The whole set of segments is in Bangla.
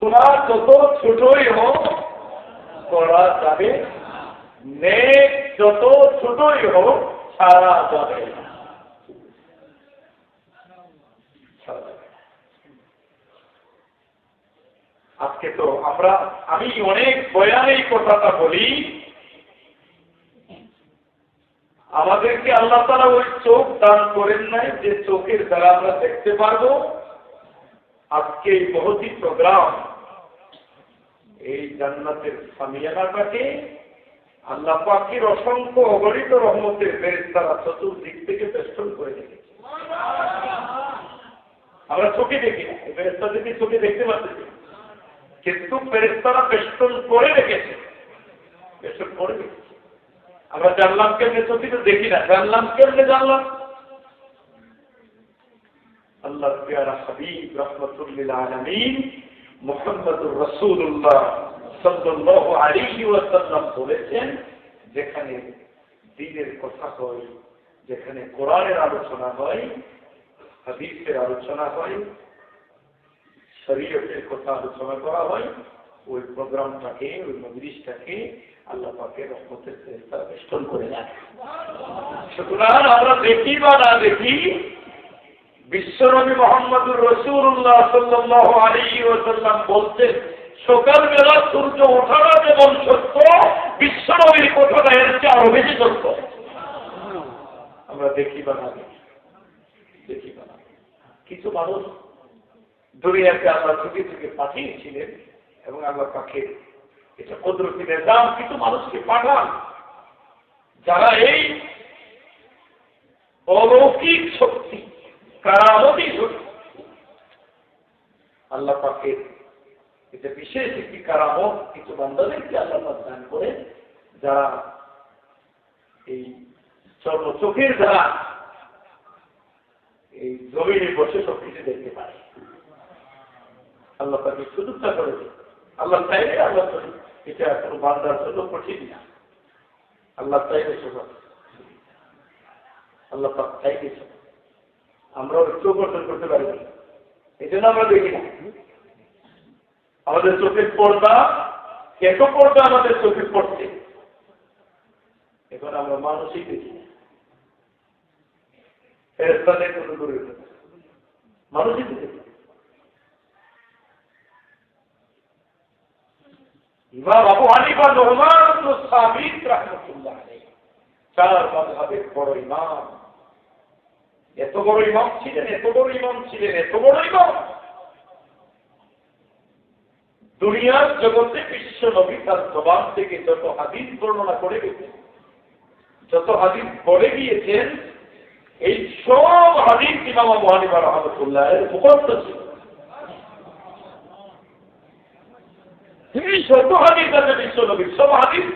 গুনাহ যত ছোটই হোক করা যাবে, নেক যত ছোটই হোক ছাড়া যাবে না। আজকে তো আমি অনেক বয়ানে এই কথাটা বলি, আমাদেরকে আল্লাহ তাআলা ওই চোখ দান করেন নাই যে চোখের দ্বারা আমরা দেখতে পারবো। আজকে এই মহতি প্রোগ্রাম, এই জান্নাতের সামিয়ানাটাকে আল্লাহ পাকের অসংখ্য অগণিত রহমতের ফেরেশতারা চতুর্দিক থেকে বেষ্টন করে রেখেছে। আমরা চোখে দেখি না, ফেরেশতা যদি চোখে দেখতে পাচ্ছি, কিন্তু ফেরেশতারা বেষ্টন করে রেখেছে, বেষ্টন করে রেখেছে। আমরা জানলাম কেমনে, চোখে তো দেখি না, জানলাম কেমনে জানলাম? আল্লাহর প্যারা হাবিব রাহমাতুল লিল আলামিন মুহাম্মদুর রাসূলুল্লাহ সাল্লাল্লাহু আলাইহি ওয়াসাল্লাম বলেছেন, যেখানে দ্বীনের কথা হয়, যেখানে কোরআনের আলোচনা হয়, হাদিসের আলোচনা হয়, শরীয়তের কথা আলোচনা করা হয়, ওই প্রোগ্রামটাকে, ওই মজলিসটাকে আল্লাহ পাকের রহমতের ফেরেশতারা বেষ্টন করে রাখে। সুতরাং আমরা দেখি বা না দেখি, বিশ্বনবী মুহাম্মদুর রাসূলুল্লাহ সাল্লাল্লাহু আলাইহি ওয়াসাল্লাম বলতেন, সকালবেলা সূর্য ওঠাটা যেমন সত্য, বিশ্বনবীর কথাটা এর চেয়ে আরো বেশি সত্য। আমরা দেখি বা না দেখি, দেখি বা না। কিছু মানুষ দুনিয়াতে আল্লাহ থেকে থেকে পাঠিয়েছিলেন এবং আল্লাহ পাকে এটা কুদরতি নিজাম, কিছু মানুষকে পাঠান যারা এই অলৌকিক শক্তি, কারামতি শক্তি, আল্লাহ পাকে এটা বিশেষ একটি কারামত কিছু বান্দাদেরকে আল্লাহ পাক দান করে, যারা এই চোখের দ্বারা এই জমিনে বসে সবকিছু দেখতে পারে। আল্লাহ তাকে সুযোগটা করেছে। আল্লাহ চাইলে আল্লাহ এটা কোনো বান্দার জন্য কঠিন না। আল্লাহ চাইলে সব, আল্লাহ পাক চাইলে সব, আমরা একটু অর্জন করতে পারি না, এই জন্য আমরা দেখি না। আমাদের চোখের পর্দা, এত পর্দা আমাদের চোখে পড়ছে, এখন আমরা মানুষই দেখি না। ফেরেশতাদের কোনো দূরে মানুষই দেখি। ইমাম আবু হানিফা নু'মান ইবনে সাবিত রাহমাতুল্লাহ আলাইহি, চার মাযহাবের বড় ইমাম, এত বড় ইমাম ছিলেন, এত বড় ইমাম ছিলেন, এত বড় ইমাম, দুনিয়ার জগতে বিশ্ব নবী তার জবান থেকে যত হাদিস বর্ণনা করে গেছেন, যত হাদিস বলে গিয়েছেন, এই সব হাদিস ইমাম আবু হানিফা রাহমাতুল্লাহ আলাইহির মুখস্থ ছিল। তিনি শত হাদিস আছে বিশ্ব নবীর, সব হাদিস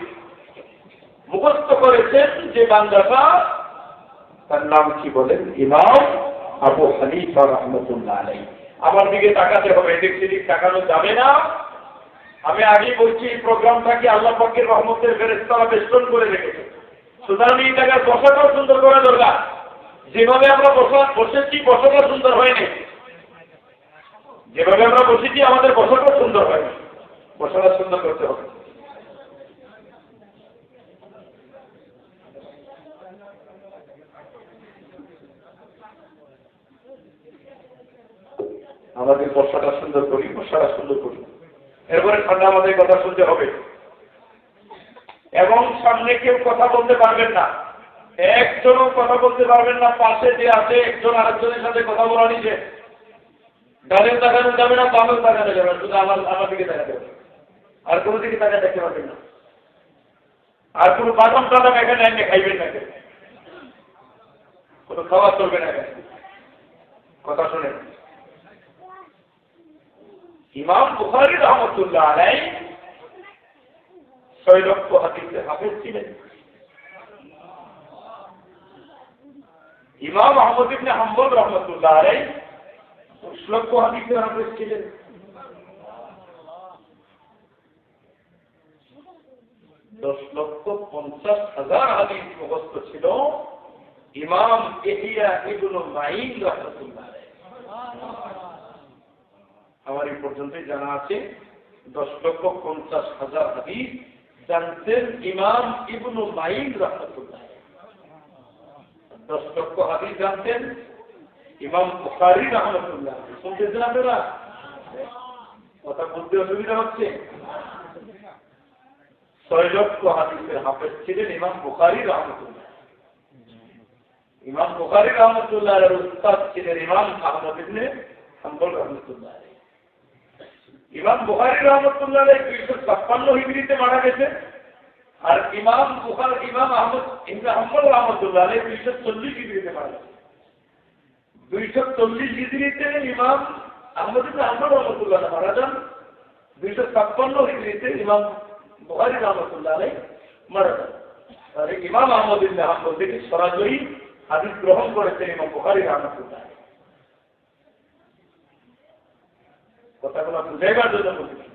মুখস্থ করেছেন। যে বান্দাটা, তার নাম কি বলেন? ইমাম আবু হানিফা রাহমাতুল্লাহ আলাইহি। আমার দিকে তাকাতে হবে, এদিক সেদিক তাকানো যাবে না। আমি আগেই বলছি, এই প্রোগ্রামটাকে আল্লাহ পাকের রহমতের ফেরেশতারা বেষ্টন করে রেখেছে। সুতরাং এই জায়গায় বসাটাও সুন্দর করা দরকার। যেভাবে আমরা বসেছি, বসাটা সুন্দর হয়নি। যেভাবে আমরা বসেছি, আমাদের বসাটাও সুন্দর হয়নি। বসাটা সুন্দর করতে হবে। আমাদের বসাটা সুন্দর করি, বসাটা সুন্দর করি, এরপরে ঠান্ডা আমাদের কথা শুনতে হবে। এবং সামনে কেউ কথা বলতে পারবেন না, একজনও কথা বলতে পারবেন না। পাশে যে আছে, একজন আরেকজনের সাথে কথা বলা নিছে। ডানেও তাকানো যাবে না, বামেও তাকানো যাবে না, শুধু আমার দিকে তাকাতে হবে। আর কোনো দিকে তাকা দেখতে পারবেন না। আর কোনো বাদাম টাদাম এখানে এনে খাইবেন না, কোনো খাওয়া চলবে না এখানে। কথা শুনেন, ইমাম বুখারী রাহমাতুল্লাহ আলাইহি 6 লক্ষ হাদিসের হাফেজ ছিলেন। ইমাম আহমদ ইবনে হাম্বল রাহমাতুল্লাহ আলাইহি 10 লক্ষ হাদিসের হাফেজ ছিলেন। দশ লক্ষ 50,000 হাদিস মুখস্থ ছিল ইমাম ইহইয়া ইবনে মাঈন রাহমাতুল্লাহ আলাইহি। আমার এই পর্যন্তই জানা আছে। 10,50,000 হাদিস জানতেন ইমাম ইবনু মাইন রাহমাতুল্লাহ। 10 লক্ষ হাদিস জানতেন ইমাম বুখারী রাহমাতুল্লাহ। শুনতেছেন আপনারা? কথা বলতে অসুবিধা হচ্ছে? 6 লক্ষ হাদিসের হাফেজ ছিলেন ইমাম বুখারী রাহমাতুল্লাহ। ইমাম বুখারী রাহমাতুল্লাহ এর উস্তাদ ছিলেন ইমাম আহমদ ইবনে হাম্বল রাহমাতুল্লাহ। ইমাম বুখারী রাহমাতুল্লাহ 256 হিজরিতে মারা গেছে, আর ইমাম আহমদ ইবনে হাম্বল রাহমাতুল্লাহ 240 হিজরিতে মারা গেছে। 240 হিজরিতে ইমাম আহমদ ইবনে হাম্বল রাহমাতুল্লাহ মারা যান, 256 হিজরিতে ইমাম বুখারী রাহমাতুল্লাহ মারা যান। আর ইমাম আহমদ ইবনে হাম্বল থেকে সরাসরি হাদিস গ্রহণ করেছেন ইমাম বুখারী রাহমাতুল্লাহ। কথাগুলো বুঝাইবার জন্য বলছি।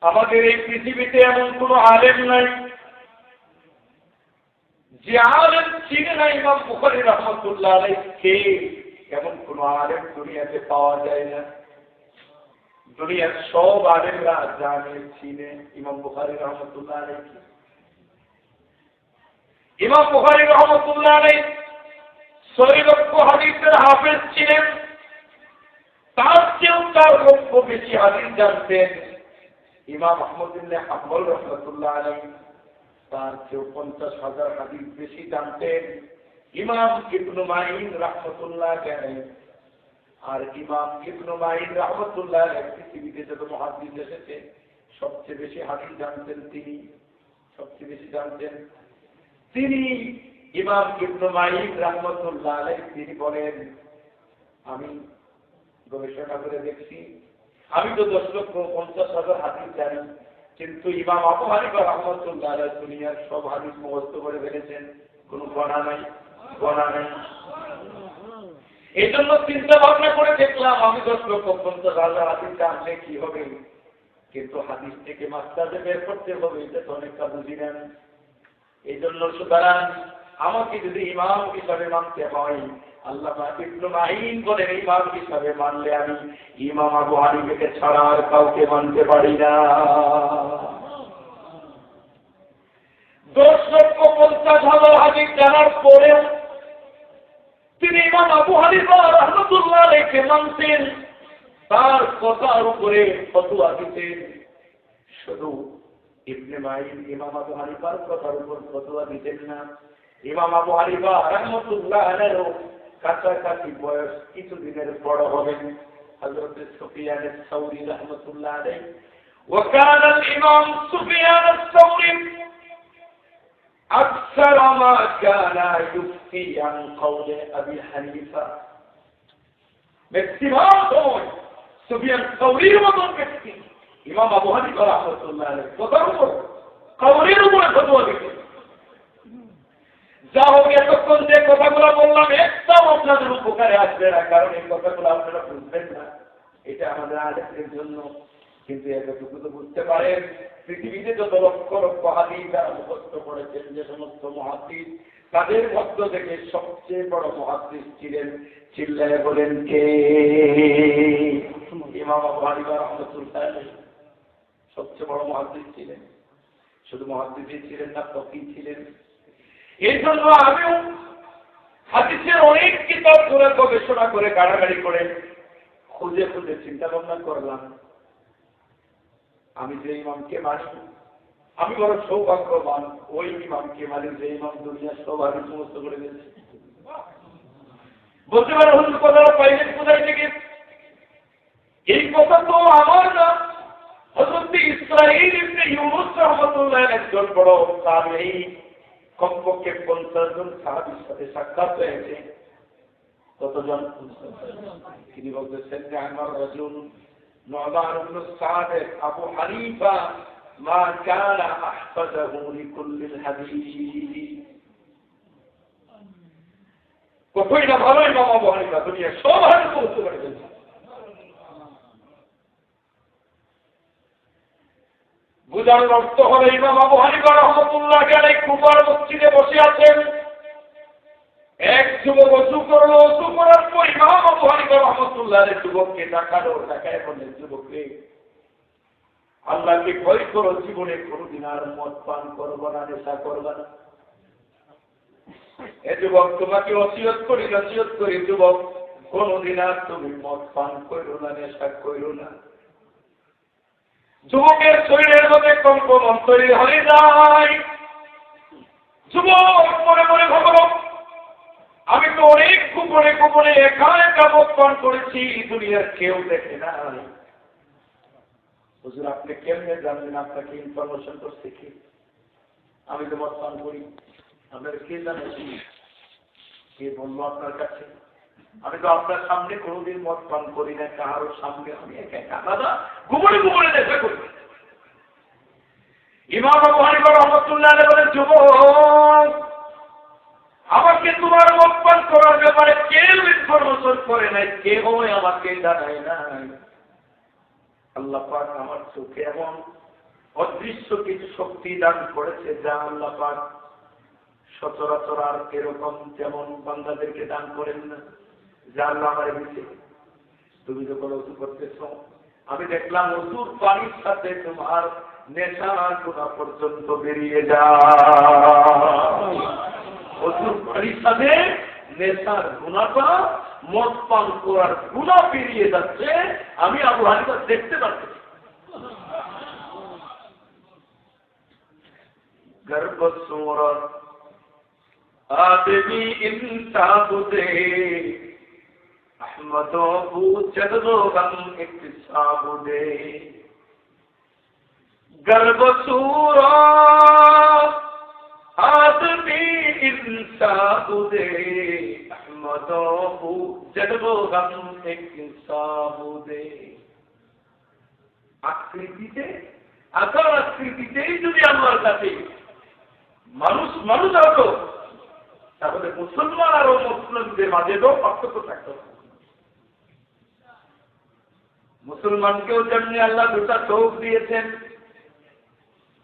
আমাদের এই পৃথিবীতে এমন কোন আলেম নাই যে আলেম চিনে না ইমাম বুখারী রাহমাতুল্লাহ আলাইহি। এমন কোন আলেম দুনিয়াতে পাওয়া যায় না। দুনিয়ার সব আলেমরা জানে, চিনে ইমাম বুখারী রাহমাতুল্লাহ আলাইহি। ইমাম বুখারী রাহমাতুল্লাহ আলাইহি 6 লক্ষ হাদিসের হাফেজ ছিলেন। তার চেয়েও 4 লক্ষ বেশি হাদিস জানতেন ইমাম আহমদ ইবনে হাম্বল রাহমাতুল্লাহ আলাইহি। তার চেয়েও 50,000 হাদিস বেশি জানতেন ইমাম ইবনু মাইন রাহমাতুল্লাহ আলাইহি। আর ইমাম ইবনু মাইন রাহমাতুল্লাহ আলাইহি পৃথিবীতে যত মুহাদ্দিস এসেছে সবচেয়ে বেশি হাদিস জানতেন তিনি। সবচেয়ে বেশি জানতেন তিনি ইমাম ইবনু মাইন রাহমাতুল্লাহ আলাইহি। তিনি বলেন, আমি গবেষণা করে দেখছি, আমি তো 10,50,000 হাদিস জানি, কিন্তু ইমাম আবু হানিফা রাহমাতুল্লাহ আলাইহি দুনিয়ার সব হাদিস মুখস্থ করে ফেলেছেন, কোনো গণনা নাই। এই জন্য চিন্তা ভাবনা করে দেখলাম আমি 10,50,000 হাদিস জানলে কি হবে, কিন্তু হাদিস থেকে মাসলা বের করতে হবে, এটা তো অনেকটা বুঝি না। এই জন্য সুতরাং আমাকে যদি ইমাম হিসাবে মানতে হয়, আল্লামা ইবনু মাইন বলেন ইমাম হিসাবে মানলে আমি ইমাম আবু হানিফাকে ছাড়া আর কাউকে মানতে পারি না। 10,50,000 হাদিস জানার পরেও তিনি ইমাম আবু হানিফা রাহমাতুল্লাহ আলাইহি মানতেন, তার কথার উপরে ফতোয়া দিতেন। শুধু ইবনে মাইন ইমাম আবু হানিফার কথার উপর ফতোয়া দিতেন না, ইমাম আবু হানিফা রাহমাতুল্লাহ আলাইহি কাছাকাছি বয়স কিছুদিনের বড় হবেন হযরত সুফিয়ান আস-সাউরি রাহমাতুল্লাহ আলাইহি। وكان الامام سفيان الثوري اكثر ما كان يفتي عن قول ابي حنيفه। ম্যাক্সিমাম সময় সুফিয়ান সাউরির মতন ব্যক্তি ইমাম আবু হানিফা রাহমাতুল্লাহ আলাইহি কথার উপর কাউলের উপরে ফতোয়া দিতেন। যা হোক, এতক্ষণ যে কথাগুলো বললাম একদম আপনাদের উপকারে আসবে না, কারণ এই কথাগুলো আপনারা বুঝবেন না, এটা আমাদের আলেমদের জন্য। কিন্তু এতটুকু তো বুঝতে পারেন, পৃথিবীতে যত লক্ষ লক্ষ হাদিস যারা মুখস্থ করেছেন, যে সমস্ত মুহাদ্দিস, তাদের মধ্য থেকে সবচেয়ে বড় মুহাদ্দিস ছিলেন, চিল্লায়ে বলেন কে? ইমাম আবু হানিফা রাহমাতুল্লাহ আলাইহি সবচেয়ে বড় মুহাদ্দিস ছিলেন। শুধু মুহাদ্দিসই ছিলেন না, ফকিহ ছিলেন। এই জন্য আমিও হাদিসের অনেক কিতাব ধরে গবেষণা করে গাড়াগাড়ি করে খুঁজে খুঁজে চিন্তা ভাবনা করলাম, আমি যে ইমামকে মানি আমি বড় সৌভাগ্যবান, ওই ইমামকে মানি যে ইমাম দুনিয়ার সব হাদিস মুখস্থ করে দিয়েছে। বলতে পারে হুজুর কথাটা পাইলেন কোথায় থেকে? এই কথা তো আমার না, হযরত ইসরাঈল ইবনে ইউনুস রাহমাতুল্লাহ আলাইহি একজন বড় তাবেঈ, কমপক্ষে 50 জন সাহাবীর সাথে সাক্ষাৎ হয়েছে। কতজন? তিনি বলতেছেন যে আমার রাজুল নু'মান ইবনে সাদ আবু হানিফা মা কানা আহফাযাহু লিকুল্লিল হাদিস। কতই না ভালো ইমাম আবু হানিফা, দুনিয়া সব হাদিস মুখস্থ করে ফেলেছে। বুঝানোর অর্থ হলো ইমাম আবু হানিফা রাহমাতুল্লাহ আলাইহি কুফার মসজিদে বসে আছেন, এক যুবক অজু করলো, অজু করার পর ইমাম আবু হানিফা রাহমাতুল্লাহ আলাইহি যুবককে ডাকালো, ডাকায় বললেন, যুবককে আল্লাহকে ভয় করো, জীবনে কোনোদিন আর মদ পান করবো না, নেশা করবো না। এ যুবক, তোমাকে ওসিয়ত করি যুবক, কোনোদিন আর তুমি মদ পান করো না, নেশা করো না। যুবকের শরীরের মধ্যে কম্পন তৈরি হয়ে যায়। যুবক মনে মনে ভাবল, আমি তো অনেক গোপনে একা একা মদ পান করেছি, দুনিয়ার কেউ দেখে না। হুজুর, আপনি কেমনে জানলেন? আপনাকে ইনফরমেশন করছে কি? আমি তো মদ পান করি, আপনার কে জানেন? কে বললো আপনার কাছে? আমি তো আপনার সামনে কোনোদিন মদ পান করি না, কারোর সামনে আমি একা একা দাদা গোপনে দেখা করি। ইমাম আবু হানিফা রাহমাতুল্লাহ আলাইহি বলেন, যুবক, আমাকে তোমার মদ পান করার ব্যাপারে কেউ ইনফরমেশন করে নাই, কেউ আমাকে জানায় নাই। আল্লাহ পাক আমার চোখে এমন অদৃশ্য কিছু শক্তি দান করেছে, যা আল্লাহ পাক সচরাচর আর এরকম যেমন বান্দাদেরকে দান করেন না। যা আল্লাহ আমার দিচ্ছে, তুমি যখন ওযু করতেছ, আমি দেখলাম ওযুর পানির সাথে তোমার নেশার গুনাহ পর্যন্ত বেরিয়ে যায়। ওযুর পানির সাথে নেশার গুনাহটা, মদ পান করার গুনাহ বেরিয়ে যাচ্ছে, আমি আবু হানিফা দেখতে পাচ্ছি। গর্ব সূরত আদমি ইনসাবুদে আহমদহু জদবগম ইকতিসাবুদে। গর্ব সূরত আদমি ইনসাবুদে আহমদহু জদবগম ইকতিসাবুদে। আকৃতিতে, আকার আকৃতিতেই যদি আমার কাছে মানুষ হতো, তাহলে মুসলমান আর মুসলিমদের মাঝে তো পার্থক্য থাকতো। মুসলমানকেও যেমনি আল্লাহ দুটা চোখ দিয়েছেন,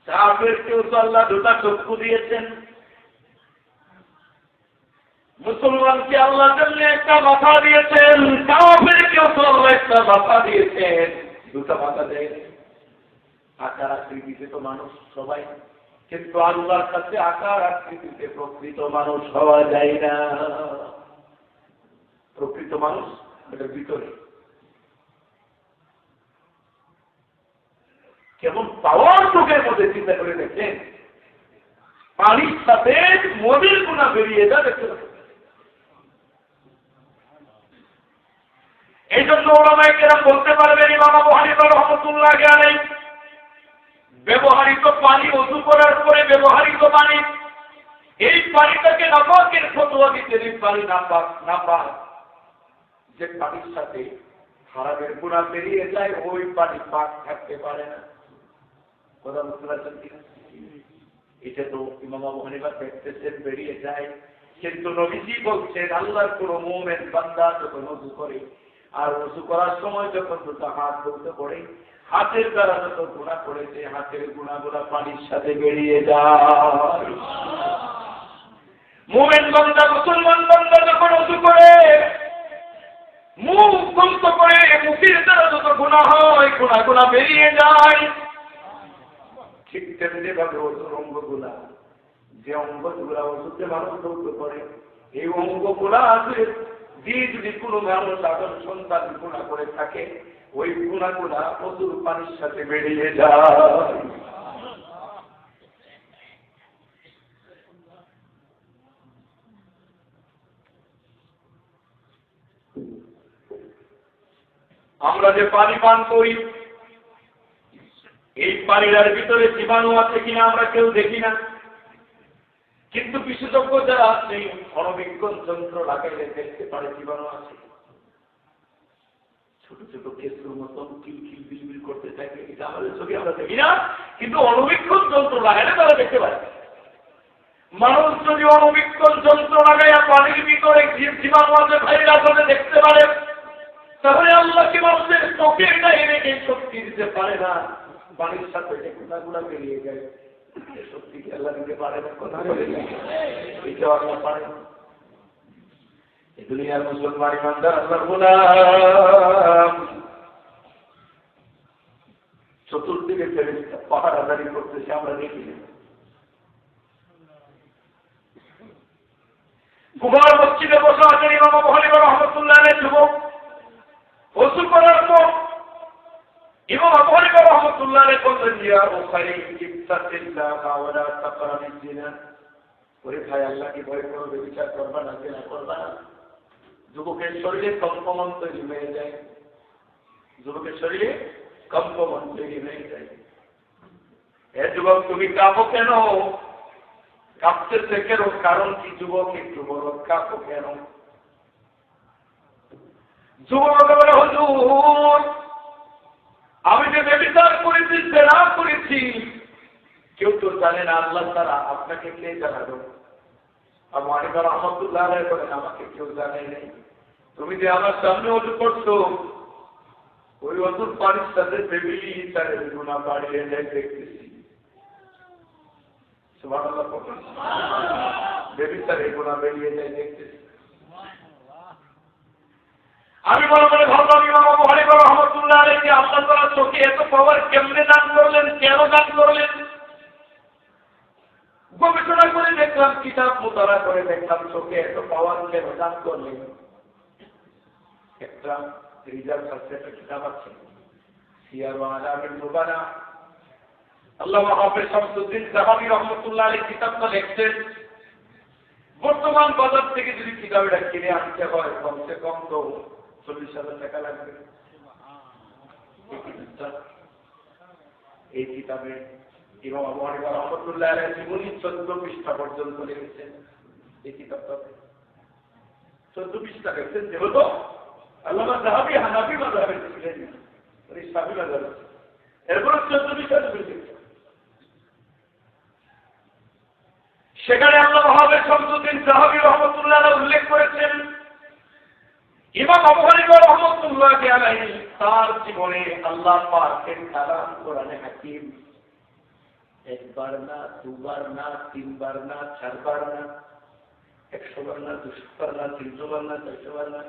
কাফেরকেও তো আল্লাহ দুটা চক্ষু দিয়েছেন। মুসলমানকে আল্লাহ যেমনি একটা মাথা দিয়েছেন, কাফেরকেও তো আল্লাহ একটা মাথা দিয়েছেন, দুটা মাথা দেয়। আকার আকৃতিতে তো মানুষ সবাই, কিন্তু আল্লাহর কাছে আকার আকৃতিতে প্রকৃত মানুষ হওয়া যায় না। প্রকৃত মানুষ এটার ভিতরে কেমন পাওয়ার চোখের মধ্যে চিন্তা করে দেখেন, পানির সাথে মদের গুণা বেরিয়ে যা দেখতে পাবেন। এই জন্য ওলামায়ে কেরাম বলতে পারবেন, ইমাম আবু হানিফা রাহমাতুল্লাহ আলাইহি ব্যবহারিত পানি, ওযু করার পরে ব্যবহারিত পানি, এই পানিটাকে নাপাকের ফতোয়া দিতে, এই পানি নাপাক, যে পানির সাথে হারামের গুনাহ বেরিয়ে যায়, ওই পানি পাক থাকতে পারে না। কথা বুঝতে পারছেন কিনা? এটা তো ইমাম আবু হানিফা দেখতেছেন বেরিয়ে যায়, কিন্তু নবীজি বলছেন, আল্লাহর কোন মুমিন বান্দা যখন ওযু করে, আর ওযু করার সময় যখন দুটো হাত ধুতে পড়ে, হাতের দ্বারা যত গুনাহ করেছে, হাতের গুনাহগুলো পানির সাথে বেরিয়ে যায়। মুমিন বান্দা, মুসলমান বান্দা যখন ওযু করে, মুখ বন্ধ করে, মুখের দ্বারা যত গুনাহ হয়, গুনাহগুলো বেরিয়ে যায়। ঠিক তেমনি ভাবে ওযুর অঙ্গগুলা, যে অঙ্গগুলা ওযুতে মানুষ ধৌত করে, এই অঙ্গগুলা আছে দিয়ে যদি কোনো মানুষ আদর সন্তান গুনাহ করে থাকে, ওই গুনাহগুলা ওযুর পানির সাথে বেরিয়ে যায়। আমরা যে পানি পান করি, এই পানির ভিতরে জীবাণু আছে কিনা আমরা কেউ দেখি না, কিন্তু বিশেষজ্ঞ যারা আছে অণুবীক্ষণ যন্ত্র লাগাইলে দেখতে পারে জীবাণু আছে। ছোট ছোট কেঁচুর মতন কিলকিল বিলবিল করতে থাকে, এটা আমাদের ছবি আমরা দেখি না, কিন্তু অণুবীক্ষণ যন্ত্র লাগাইলে তারা দেখতে পারে। মানুষ যদি অণুবীক্ষণ যন্ত্র লাগাইয়া পানির ভিতরে জীবাণু আছে, ভাইরাস আছে দেখতে পারে, তাহলে আল্লাহ কি মানুষের চোখে এটা এনে এই শক্তি দিতে পারে না? পানির সাথে গুণাগুলা বেরিয়ে যায়, শক্তি কি আল্লাহ দিতে পারে না? কথা বলে এটা আল্লাহ পারে না। এই দুনিয়ার মুসলমান ইমানদার আল্লাহর গোলাম, চতুর্দিকে ফেরেশতা পাহারাদারি করতেছে, আমরা দেখি না। কুবার মসজিদে বসে আছেন ইমাম আবু হানিফা রাহমাতুল্লাহ আলাইহি, যুবক ওযু করার পর ইমাম আবু হানিফা রাহমাতুল্লাহ আলাইহি বললেন, ইয়া বুখারী ইত্তাকিল্লাহ ওয়া লা তাকরাবিজ জিনা। ওরে ভাই, আল্লাহকে ভয় করো, ব্যভিচার করবা না, জিনা করবা না। যুবকের শরীরে কম্পন তৈরি হয়ে যায়, যুবকের শরীরে কম্পন তৈরি হয়ে যায়। এ যুবক, তুমি কাঁপো কেন? কাঁপতেছে কেন? কারণ কি? যুবক একটু বড়, কাঁপো কেন? যুবক বলে, হুজুর, আমি যে ব্যভিচার করেছি, জেনা করেছি, কেউ তো জানে না, আল্লাহ তাআলা। আপনাকে কে জানালো? আবু হানিফা রাহমাতুল্লাহ আলাইহি বলেন, আমাকে কেউ জানায় নাই। তুমি যে আমার সামনে ওযু করছো, ওই ওযুর পানির সাথে ব্যভিচারের গুনাহ বাড়িয়ে যায় দেখতেছি। সুবহানাল্লাহ, ব্যভিচারের গুনাহ বেরিয়ে যায় দেখতেছি। আমি মনে মনে ভাবলাম, ইমাম আবু হানিফা রাহমাতুল্লাহ আলাইহি আল্লাহ তাআলা চোখে এত পাওয়ার কেমনে দান করলেন, কেন দান করলেন? গবেষণা করে দেখলাম, কিতাব মুতালা করে দেখলাম, চোখে এত পাওয়ার কেন দান করলেন। একটা রিজার্ভ আছে, একটা কিতাব আছে, সিয়ার ওয়া আলামিন নুবালা, আল্লামা হাফেজ শামসুদ্দিন যাহাবী রাহমাতুল্লাহ আলাইহি কিতাবটা লিখছেন। বর্তমান বাজার থেকে যদি কিতাবটা কিনে আনতে হয়, কমসে কম তো 40,000 টাকা লাগবে। এই কিতাবে ইমাম আবু হানিফা রাহমাতুল্লাহ আলাইহি জীবনী 14 পৃষ্ঠা পর্যন্ত লিখেছেন। এই কিতাবটা 14 পৃষ্ঠা লিখেছেন, যেহেতু আল্লামা যাহাবী হানাফি মাযহাবের ছিলেন, উনি শাফিঈ মাযহাবের, এরপর 14 পৃষ্ঠা লিখেছেন। সেখানে আল্লামা হাফেজ শামসুদ্দিন যাহাবী রাহমাতুল্লাহ আলাইহি উল্লেখ করেছেন, ইমাম আবু হানিফা রাহমাতুল্লাহ আলাইহি তার জীবনে আল্লাহ পাকের কালাম কোরআনে হাকিম একবার না, দুবার না, তিনবার না, চারবার না, 100 বার না, 200 বার না, 300 বার না, 400 বার না,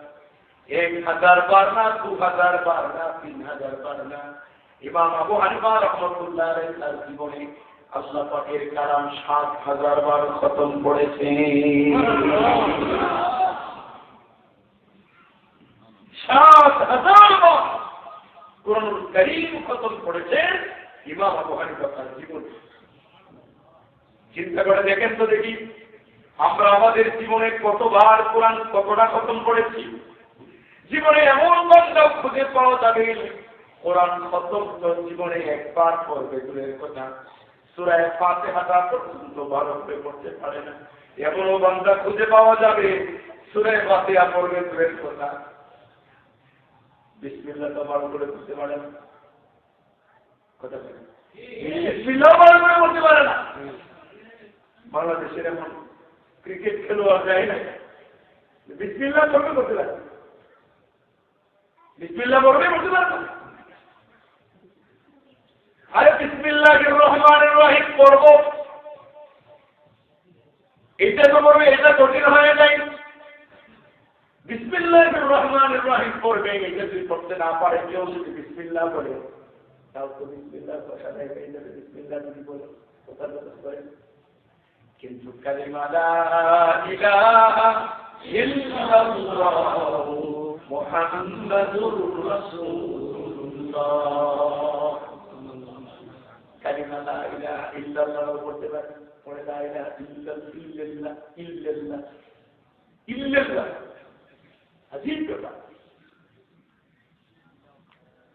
1000 বার না, 2000 বার না, 3000 বার না, ইমাম আবু হানিফা রাহমাতুল্লাহ আলাইহি তার জীবনে আল্লাহ পাকের কালাম 7000 বার খতম করেছেন। 7000 বার কুরআনুল কারীম খতম করেছেন ইমাম আবু হানিফা তার জীবনে। চিন্তা করে দেখেন তো দেখি, আমরা আমাদের জীবনে কতবার কোরআন কতটা খতম করেছি? জীবনে এমন বান্দাও খুঁজে পাওয়া যাবে কোরআন খতম তো জীবনে একবার পড়বে, দূরের কথা সূরা ফাতিহা পর্যন্ত ভালো করে পড়তে পারে না। এমনও বান্দা খুঁজে পাওয়া যাবে সূরা ফাতিহা পড়বে, দূরের কথা বিসমিল্লাহ তো ভালো করে পড়তে পারে না। কথা বলেন, বিসমিল্লাহ ভালো করে পড়তে পারে না। বাংলাদেশের এমন ক্রিকেট খেলোয়াড় যায় না, বিসমিল্লাহ পড়বে করতে পারে, বিসমিল্লাহ পড়বে করতে পারে না। আরে বিসমিল্লাহির রহমানির রহিম পড়ব, এটা তো পড়বে, এটা কঠিন হয়ে যায়। বিসমিল্লাহির রহমানির রহিম পড়বে, এটা যদি পড়তে না পারে, কেউ যদি বিসমিল্লাহ বলে, তাও তো বিসমিল্লাহ কথা নাই, বিসমিল্লাহ যদি বলে কথা করে। কিন্তু কালিমা লা ইলাহা ইল্লাল্লাহ মুহাম্মাদুর রাসূলুল্লাহ, কালিমা লা ইলাহা ইল্লাল্লাহ পড়তে পারে, পড়ে লা ইলাহা ইল্লাল্লাহ ইল্লাল্লাহ ইল্লাল্লাহ, আজীব কথা।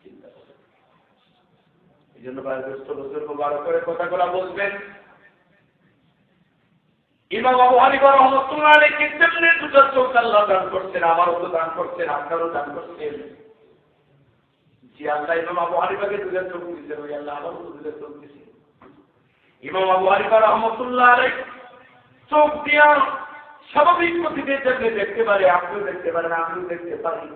চিন্তা করুন, এই জন্য বুজুর্গ ভালো করে কথাগুলো বলবেন। ইমাম আবু হানিফা রাহমাতুল্লাহ আলাইহি যেমনি দুটো চোখ আল্লাহ দান করছেন, আমারও তো দান করছেন, আপনারও দান করছেন। যে আল্লাহ ইমাম আবু হানিফাকে দুটো চোখ দিয়েছেন, ওই আল্লাহ আমারও তো দুটো চোখ দিয়েছেন। ইমাম আবু হানিফা রাহমাতুল্লাহ আলাইহি চোখ দিয়া স্বাভাবিক গতিতে যেমনি দেখতে পারে, আপনিও দেখতে পারেন, আমিও দেখতে পারি,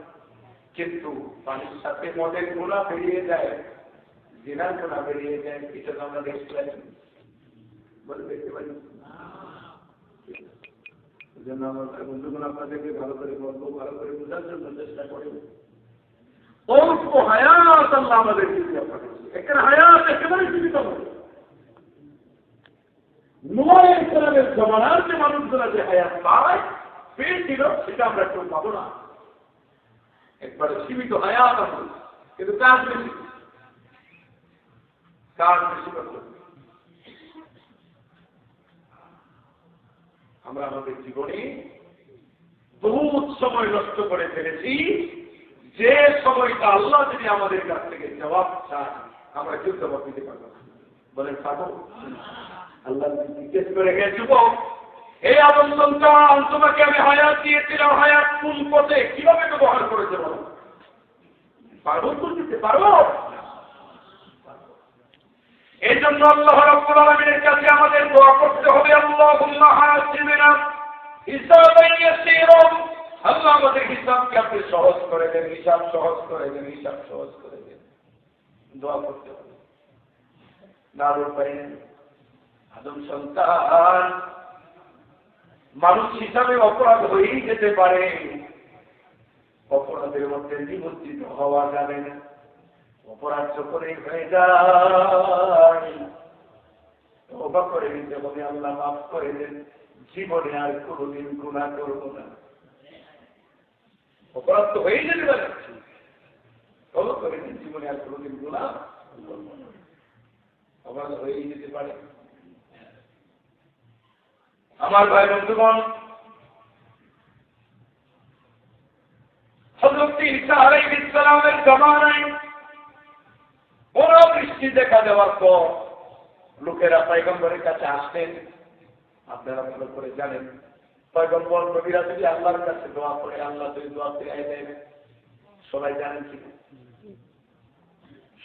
কিন্তু পানির সাথে মদের গুণা বেরিয়ে যায়, জিনার গুণা বেরিয়ে যায়, এটা তো আমরা দেখতে পাই, বলে দেখতে পারি। এই জন্য আমার বন্ধুগণ আপনাদেরকে ভালো করে বলবো, ভালো করে বোঝার জন্য চেষ্টা করবো। অল্প হায়াত আল্লাহ আমাদেরকে দিয়ে পাঠিয়েছে। এখানে হায়াত একেবারে জীবিত হবে। নূহ ইসলামের জমানার যে মানুষগুলা যে হায়াত পায় পেয়েছিল সেটা আমরা কেউ পাবো না। একবারে সীমিত হায়াত আছে, কিন্তু কাজ বেশি, কাজ বেশি করতে। আমরা আমাদের জীবনে বহুত সময় নষ্ট করে ফেলেছি, যে সময়টা আল্লাহ যদি আমাদের কাছ থেকে জবাব চায় আমরা কেউ জবাব দিতে পারবো না। বলেন পাবো? আল্লাহ জিজ্ঞেস করে গে যুবক, এই আদম সন্তান তোমাকে আমি হায়াত দিয়েছিলাম, হায়াত কোন পথে কিভাবে ব্যবহার করেছে বলো? পারবো তো দিতে পারবো? এই জন্য আল্লাহ রাব্বুল আলামিনের কাছে আমাদের দোয়া করতে হবে, আল্লাহুম্মা হাসিবনা হিসাবান ইয়াসীরা। আল্লাহ আমাদের হিসাবকে আপনি সহজ করে দেন, হিসাব সহজ করে দেন, হিসাব সহজ করে দেন। দোয়া করতে হবে। নারুর পাইলেন আদম সন্তান মানুষ হিসাবে অপরাধ হয়েই যেতে পারে, অপরাধের মধ্যে নিমজ্জিত হওয়া যাবে না। অপরাধ যখনই হয়ে যায় তওবা করে নিতে হবে, আল্লাহ মাফ করে দেন, জীবনে আর কোনোদিন গুনাহ করব না। অপরাধ তো হয়েই যেতে পারে, তওবা করে দেন, জীবনে আর কোনোদিন গুনাহ করব না। অপরাধ হয়েই যেতে পারে। আমার ভাই বন্ধুগণ, হযরত ঈসা আলাইহিস সালামের জামানায় বড় বৃষ্টি দেখা দেওয়ার পর লোকেরা পয়গম্বরের কাছে আসতেন। আপনারা ভালো করে জানেন, পয়গম্বর নবীরা যদি আল্লাহর কাছে দোয়া করে আল্লাহ যদি দোয়া ফিরিয়ে দেন, সবাই জানেন কি?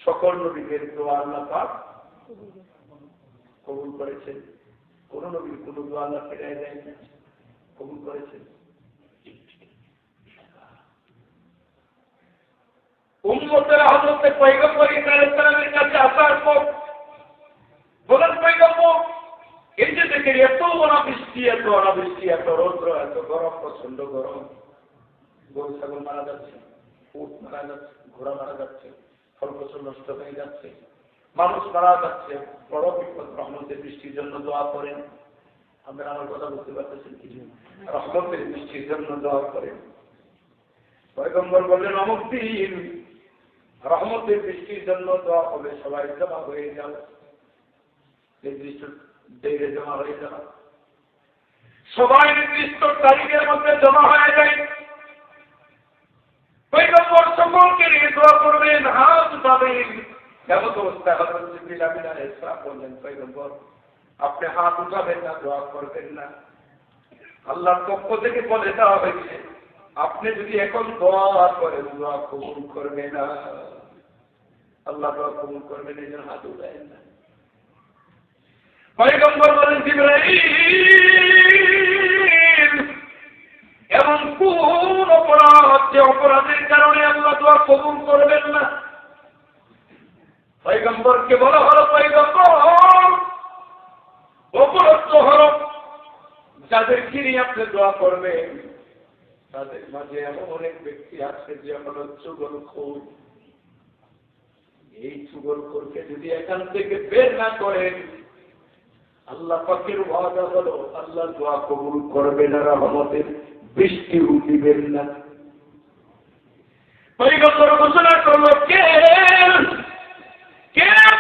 সকল নবীদের দোয়া আল্লাহ পাক কবুল করেছেন। কোন নবীর কোন দোয়া আল্লাহ ফিরিয়ে দেন কবুল করেছেন? উম্মতেরা হযরত পয়গম্বর ঈসা আলাইহিস সালামের কাছে আসার পর বলেন, পয়গম্বর এই যে দেখেন এত অনাবৃষ্টি, এত অনাবৃষ্টি, এত রৌদ্র, এত গরম, প্রচন্ড গরম, গরু ছাগল মারা যাচ্ছে, উট মারা যাচ্ছে, ঘোড়া মারা যাচ্ছে, ফল ফসল নষ্ট হয়ে যাচ্ছে, মানুষ মারা যাচ্ছে, বড় বিপদ। রহমতের বৃষ্টির জন্য দোয়া করেন। আপনারা আমার কথা বুঝতে পারতেছেন কি? রহমতের বৃষ্টির জন্য দোয়া করেন। পয়গম্বর বললেন, অমুক দিন রহমতের বৃষ্টির জন্য দোয়া হবে, সবাই জমা হয়ে যাবে। নির্দিষ্ট ডেটে জমা হয়ে যাবে, সবাই নির্দিষ্ট তারিখের মধ্যে জমা হয়ে যায়। পয়গম্বর সকলকে নিয়ে দোয়া করবেন, হাত উঠাবেন। এমন অবস্থায় হযরত জিবরিল আমিন আলাইহিস সালাম বললেন, পয়গম্বর আপনি হাত উঠাবেন না, দোয়া করবেন না। আল্লাহর পক্ষ থেকে বলে দেওয়া হয়েছে, আপনি যদি এখন দোয়া করেন দোয়া কবুল করবে না। আল্লাহ দোয়া কবুল করবেন, এই জন্য হাত উঠাবেন না। পয়গম্বর বলেন, জিবরাইল এমন কোন অপরাধ যে অপরাধের কারণে আল্লাহ দোয়া কবুল করবেন না? পয়গম্বরকে বলা হলো, পয়গম্বর অপরাধ তো হলো যাদের নিয়ে আপনি দোয়া করবেন তাদের মাঝে এমন অনেক ব্যক্তি আছে যে হলো চুগলখোর। এই চুগলখোরকে যদি এখান থেকে বের না করেন, আল্লাহ পাকের ওয়াদা হলো আল্লাহ দোয়া কবুল করবেন না, রহমতের বৃষ্টি দিবেন না। পয়গম্বর ঘোষণা করলো, কে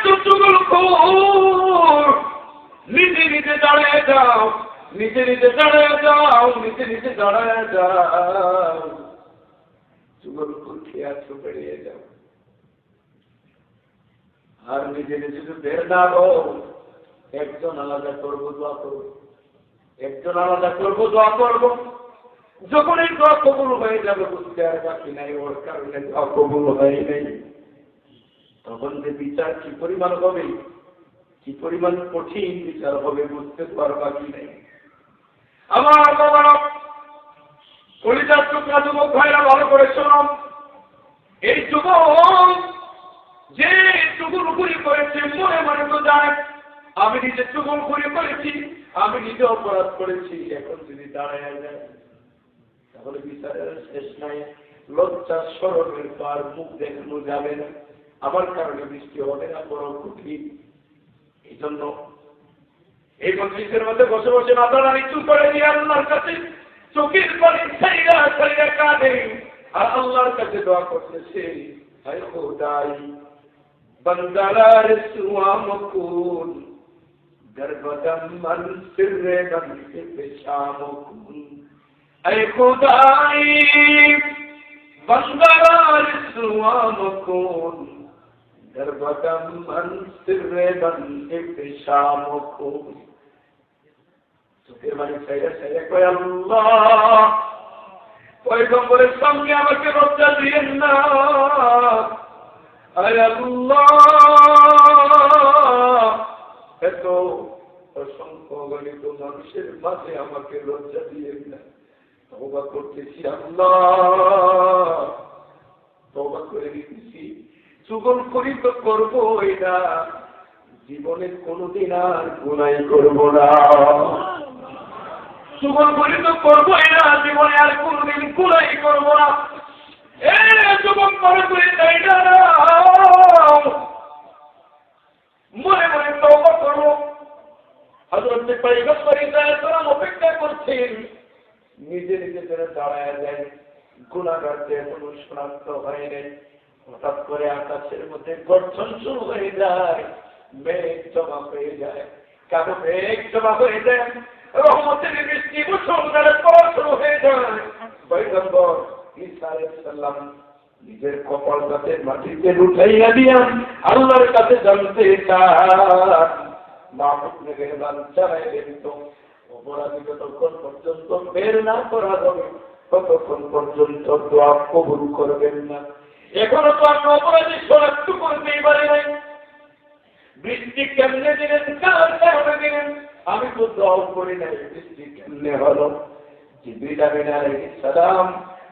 তো চুগলখোর, নিজে নিজে দাঁড়ায় যাও, নিজে নিজে দাঁড়ায় যাও, নিজে নিজে দাঁড়ায় যাও, চুগলখোর খেয়ে আছো বেরিয়ে যাও। আর নিজে নিজে যদি বের না হো, একজন আলাদা করবো দোয়া করবো, একজন আলাদা করবো দোয়া করবো। যখন এই দোয়া কবুল হয়ে যাবে বুঝতে আর বাকি নাই, ওর কারণে দোয়া কবুল হয় নাই, তখন যে বিচার কি পরিমাণ হবে, কি পরিমাণ কঠিন বিচার হবে বুঝতে তো আর বাকি নেই। আমার বাবারা, কলিজার টুকরা যুবক ভাইরা ভালো করে শোনো, এই যুবক যে চুগুলখুরি করেছে মনে মনে তো জানে, আমি নিজে চুগুলখুরি করেছি, আমি নিজে অপরাধ করেছি, এখন যদি দাঁড়ায় যায় তাহলে বিচারের শেষ নাই। লজ্জা স্মরণের পর মুখ দেখানো যাবে না, আমার কারণে বৃষ্টি হবে না, বড় কঠিন। এই জন্য এই মজলিসের মধ্যে বসে বসে মাথাটা নিচু করে দিয়ে আল্লাহর কাছে চোখের পানি ছাইরা ছাইরা কাঁদে আর আল্লাহর কাছে দোয়া করতেছে, হায় খোদাই বান্দারা রসুয়া মকুন গর্বদম মন সিরে গমকে পেশামকুন। হায় খোদাই বান্দারা রসুয়া মকুন গর্বদম মন সিরে গমকে পেশামকুন। চোখের পানি ছাইরা ছাইরা কয় আল্লাহ পয়গম্বরের সামনে আমাকে লজ্জা দিয়েন না। আয় আল্লাহ এত অসংখ্য গণিত মানুষের মাঝে আমাকে লজ্জা দিয়েন না। তওবা করতেছি আল্লাহ, তওবা করে দিতেছি, চুগলখড়ি তো করবোই না, জীবনে কোনোদিন আর গুনাহ করব না। চুগলখড়ি তো করবোই না, জীবনে আর কোনোদিন গুনাহ করব না। যুবক মনে করে তাই না, মনে মনে তওবা করো। হযরত পয়গম্বর ইসলাম অপেক্ষা করছেন, নিজে নিজে যেন দাঁড়ায় যায়, গুনাহগারকে এখনো শনাক্ত হয় নাই। হঠাৎ করে আকাশের মধ্যে গর্জন শুরু হয়ে যায়, মেঘ জমা হয়ে যায়, কালো মেঘ জমা হয়ে যায়, রহমতের বৃষ্টি মুষলধারে পড়া শুরু হয়ে যায়। পয়গম্বর ঈসা আলাইহিস সালাম নিজের কপালটাতে মাটিতে লুটাইয়া দিয়া আল্লাহর কাছে জানতে চান, মাহবুব মেহেরবান চাইলেন তো অপরাধী যতক্ষণ পর্যন্ত বের না করা যাবে ততক্ষণ পর্যন্ত দোয়া কবুল করবেন না। এখনো তো আমরা অপরাধী শনাক্ত করতেই পারি নাই। বৃষ্টি কেমনে দিলেন, কার কারণে দিলেন, আমি তো দোয়া করি নাই, বৃষ্টি কেমনে হলো। জিবরিল আমিন আলাইহিস সালাম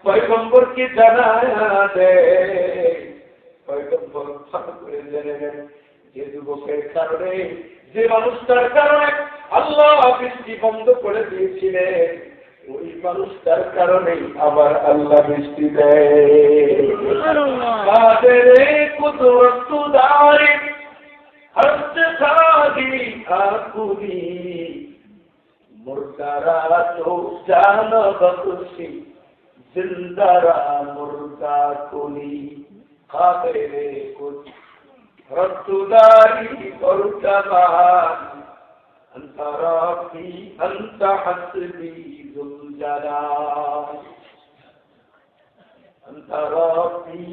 পয়গম্বরকে জানায় দেয়, পয়গম্বর ভালো করে জেনে নেন যে যুবকের কারণে, যে মানুষটার কারণে আল্লাহ বৃষ্টি বন্ধ করে দিয়েছিলেন, ওই মানুষটার কারণেই আবার আল্লাহ বৃষ্টি দেয়। কুদরতুদারি হস্ত সাদি আকুলি মুর্দারা তো জান বখশি জিন্দারা মুর্দা কুলি খাবেরে কুদরতুদারি মুর্দাবান أنت ربي أنت حسبي ذو الجلال أنت ربي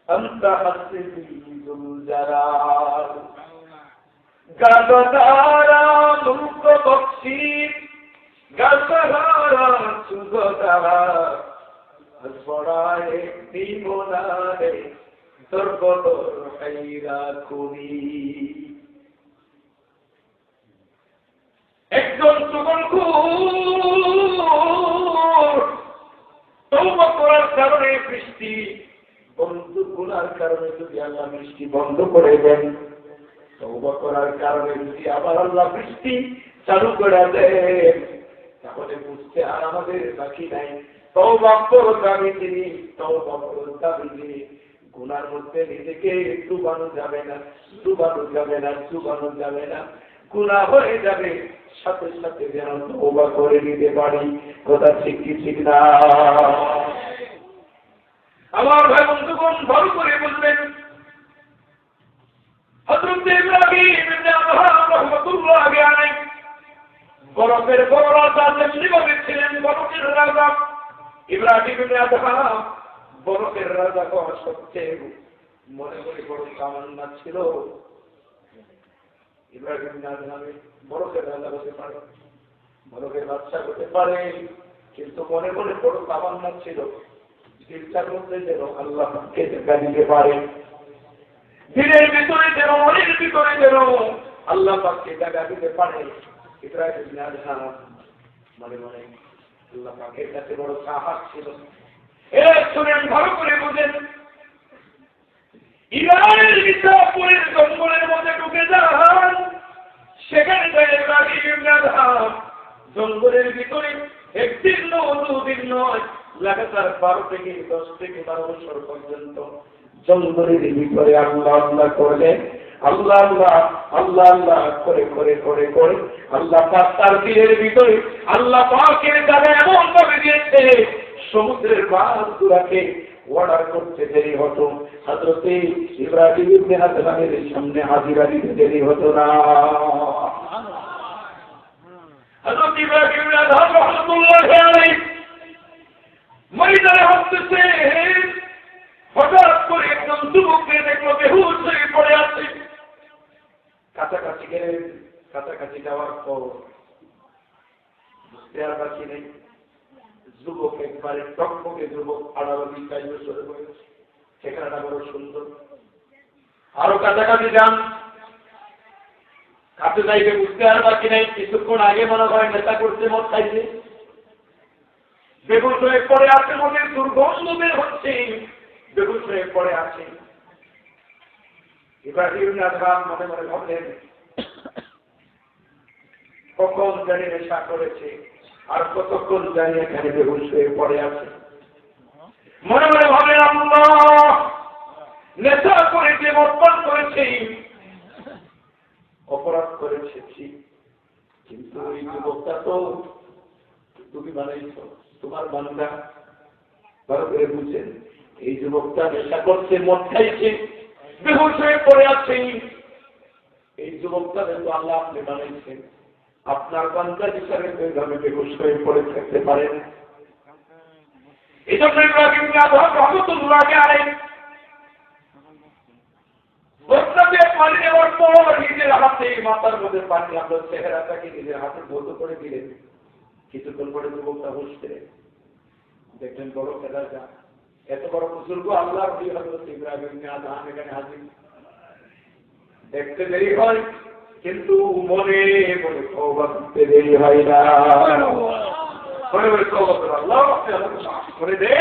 أنت حسبي ذو الجلال গাদারা মুক্ত বখশি গাদারা সুগদারা আসবড়ায়ে দিমোনারে তোর বদর হাইরা কুনি। একজন চুগলখোর তওবা করার কারণে বৃষ্টি বন্ধ, গুনার কারণে যদি আল্লাহ বৃষ্টি বন্ধ করে দেন, তওবা করার কারণে যদি আবার আল্লাহ বৃষ্টি চালু করে দেন, তাহলে বুঝতে আর আমাদের বাকি নাই। তওবা করতে তিনি, তওবা করতে তিনি, গুনার মধ্যে নিজেকে ডুবানো যাবে না, ডুবানো যাবে না, ডুবানো যাবে না। গুনাহ হয়ে যাবে, সাথে সাথে যেন তওবা করে নিতে পারি। কথা ঠিক কি ঠিক না? আমার ভাই বন্ধুগণ ভালো করে বুঝবেন, হযরত ইব্রাহিম ইবনে আদহাম রাহমাতুল্লাহ আলাইহি বরফের বড় রাজা যেমনি ছিলেন, বরফের রাজা ইব্রাহিম ইবনে আদহাম বরফের রাজা হওয়া সত্ত্বেও মনে মনে বড় কামনা ছিল ইব্রাহিম ইবনে আদহাম বরফের রাজা হতে পারে, বরফের বাদশা হতে পারে, কিন্তু মনে মনে বড় কামনা ছিল দিলটার মধ্যে যেন আল্লাহকে দেখা দিতে পারে, দিনের ভিতরে যেন, মনের ভিতরে যেন আল্লাহ পাককে দেখা দিতে পারে। ইব্রাহিম ইবনে আদহাম মনে মনে আল্লাহ পাকের কাছে বড় সাহস ছিল। শুনেন, ভালো করে বুঝেন, ইরানের মির্জাপুরের জঙ্গলের মধ্যে ঢুকে যান, সেখানে জঙ্গলের ভিতরে একদিন নয় দুদিন নয় লাগাতার 12 থেকে 10 থেকে 12 বছর পর্যন্ত জঙ্গলের ভিতরে আল্লাহ আল্লাহ করলেন। আল্লাহ আল্লাহ আল্লাহ আল্লাহ করে করে করে করে আল্লাহ পাক তার দিলের ভিতরে আল্লাহ পাকের জায়গা এমন ভাবে দিয়েছে সমুদ্রের মাছগুলোকে অর্ডার করতে দেরি হতো, হযরতে ইব্রাহিম ইবনে আদহামের সামনে হাজিরা দিতে দেরি হতো না। হযরত ইব্রাহিম ইবনে আদহাম রাহমাতুল্লাহি আলাইহি ময়দানে হাঁটতেছে, হঠাৎ করে একজন যুবককে দেখলো বেহুশ হয়ে পড়ে আছে। কাছাকাছি গেলেন, কাছাকাছি যাওয়ার পর বুঝতে আর বাকি নেই, যুবক একবারে টকবকে যুবক, 18-20 বছরের বয়স, সেখানটা বড় সুন্দর। আরো কাছাকাছি যান, কাছে যাইবে বুঝতে আর বাকি নেই, কিছুক্ষণ আগে মনে হয় নেতা করতে মদ খাইছে, বেহুশ হয়ে পড়ে আছে, মনের দুর্গন্ধ বের হচ্ছে, বেহুশ হয়ে পড়ে আছে। ইব্রাহিম ইবনে আদহাম মনে মনে ভাবলেন কখন জানি নেশা করেছে আর কতক্ষণ জানি এখানে বেহুশ হয়ে পড়ে আছে। মনে মনে ভাবলেন আল্লাহ নেশা করেছে, মদ্যপান করেছে, অপরাধ করেছে ঠিক, কিন্তু ওই যুবকটা তো তুমি বানাইছ, তোমার বান্দা, ভালো করে বুঝছেন, এই যুবকটা নেশা করছে, মদ খাইছে, বেহুশ হয়ে পড়ে আছে, এই যুবকটা কিন্তু আল্লাহ আপনি বানাইছেন, আপনার বান্দা হিসাবে এইভাবে বেহুশ হয়ে পড়ে থাকতে পারেন। এই জন্য ইব্রাহিম ইবনে আদহাম রাহমাতুল্লাহি আলাইহি পানি নেওয়ার পর নিজের হাতে মাথার মধ্যে পানি আপনার চেহারাটাকে নিজের হাতে ধৌত করে দিলেন। কিছুক্ষণ পরে যুবকটা হুঁশ করে দেখলেন বড় খেলা যা, এত বড় বুজুর্গ আল্লাহর নবী হযরত ইব্রাহিম ইবনে আদহাম এখানে হাজির। দেখতে দেরি হয় কিন্তু মনে মনে তওবা করতে দেরি হয় না, মনে মনে তওবা করে আল্লাহ করে দে।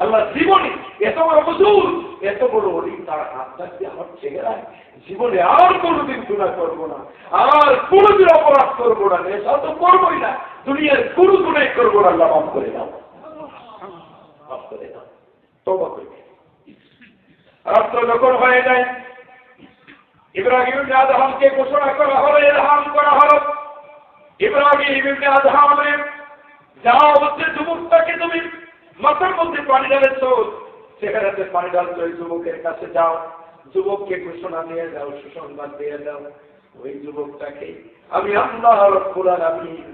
আল্লাহ জীবনে এত বড় বুজুর্গ, এত বড় ওলি, তার হাতটা দিয়ে আমার চেহারায় জীবনে আর কোনোদিন গুনাহ করবো না, আর কোনোদিন অপরাধ করবো না, নেশা তো করবোই না, দুনিয়ার কোনো গুনাহ করবো না, আল্লাহ মাফ করে দাও, মাফ করে দাও, তওবা করে। রাত্র যখন হয়ে যায় ইব্রাহিম ইবনে আদহামকে ঘোষণা করা হলো, ইলহাম করা হলো, ইব্রাহিম ইবনে আদহামের যাও হচ্ছে যুবকটাকে তুমি মাথার মধ্যে পানি ঢালেছো, সেখানে পানি ঢালছো, ওই যুবকের কাছে যাও, যুবককে ঘোষণা দিয়ে দাও, সুসংবাদ দিয়ে দাও, ওই যুবকটাকে আমি আল্লাহ রাব্বুল আলামিন